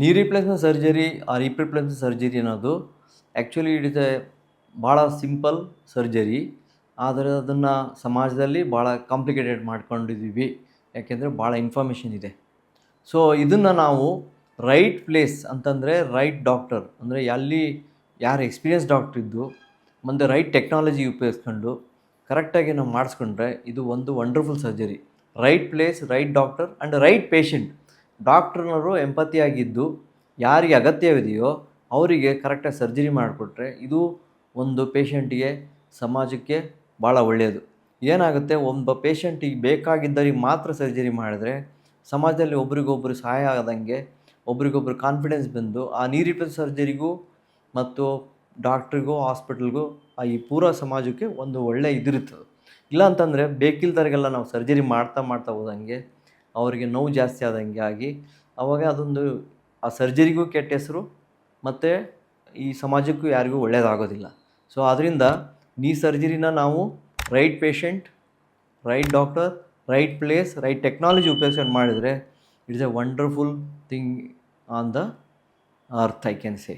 ನೀ replacement surgery or hip replacement surgery ಅನ್ನೋದು actually it is a ಭಾಳ simple surgery. ಆದರೆ ಅದನ್ನು ಸಮಾಜದಲ್ಲಿ ಭಾಳ ಕಾಂಪ್ಲಿಕೇಟೆಡ್ ಮಾಡ್ಕೊಂಡಿದ್ದೀವಿ, ಯಾಕೆಂದರೆ ಭಾಳ ಇನ್ಫಾರ್ಮೇಷನ್ ಇದೆ. ಸೊ ಇದನ್ನು ನಾವು ರೈಟ್ ಪ್ಲೇಸ್ ಅಂತಂದರೆ ರೈಟ್ ಡಾಕ್ಟರ್, ಅಂದರೆ ಯಾರು ಎಕ್ಸ್ಪೀರಿಯನ್ಸ್ ಡಾಕ್ಟ್ರ್ ಇದ್ದು ಮತ್ತು ರೈಟ್ ಟೆಕ್ನಾಲಜಿ ಉಪಯೋಗಿಸ್ಕೊಂಡು ಕರೆಕ್ಟಾಗಿ ನಾವು ಮಾಡಿಸ್ಕೊಂಡ್ರೆ ಇದು ಒಂದು wonderful surgery. Right place, right doctor and right patient. ಡಾಕ್ಟ್ರನವರು ಎಂಪತಿಯಾಗಿದ್ದು ಯಾರಿಗೆ ಅಗತ್ಯವಿದೆಯೋ ಅವರಿಗೆ ಕರೆಕ್ಟಾಗಿ ಸರ್ಜರಿ ಮಾಡಿಕೊಟ್ರೆ ಇದು ಒಂದು ಪೇಷಂಟಿಗೆ, ಸಮಾಜಕ್ಕೆ ಭಾಳ ಒಳ್ಳೆಯದು. ಏನಾಗುತ್ತೆ, ಒಬ್ಬ ಪೇಷಂಟಿಗೆ ಬೇಕಾಗಿದ್ದರಿಗೆ ಮಾತ್ರ ಸರ್ಜರಿ ಮಾಡಿದ್ರೆ ಸಮಾಜದಲ್ಲಿ ಒಬ್ರಿಗೊಬ್ರು ಸಹಾಯ ಆದಂಗೆ, ಒಬ್ರಿಗೊಬ್ರು ಕಾನ್ಫಿಡೆನ್ಸ್ ಬಂದು ಆ ನೀ ರಿಪ್ಲೇಸ್ಮೆಂಟ್ ಸರ್ಜರಿಗೂ ಮತ್ತು ಡಾಕ್ಟ್ರಿಗೂ ಹಾಸ್ಪಿಟಲ್ಗೂ ಈ ಪೂರ ಸಮಾಜಕ್ಕೆ ಒಂದು ಒಳ್ಳೆಯ ಇದಿರುತ್ತದೆ. ಇಲ್ಲ ಅಂತಂದರೆ ಬೇಕಿಲ್ದರಿಗೆಲ್ಲ ನಾವು ಸರ್ಜರಿ ಮಾಡ್ತಾ ಹೋದಂಗೆ ಅವರಿಗೆ ನೋವು ಜಾಸ್ತಿ ಆದಂಗೆ ಆಗಿ ಆವಾಗ ಅದೊಂದು ಆ ಸರ್ಜರಿಗೂ ಕೆಟ್ಟ ಹೆಸರು ಮತ್ತು ಈ ಸಮಾಜಕ್ಕೂ ಯಾರಿಗೂ ಒಳ್ಳೆಯದಾಗೋದಿಲ್ಲ. ಸೊ ಆದ್ದರಿಂದ ನೀ ಸರ್ಜರಿನ ನಾವು right patient, right doctor, right place, right technology ಉಪಯೋಗಿಸ್ಕೊಂಡು ಮಾಡಿದರೆ it's A wonderful thing on the earth, I can say.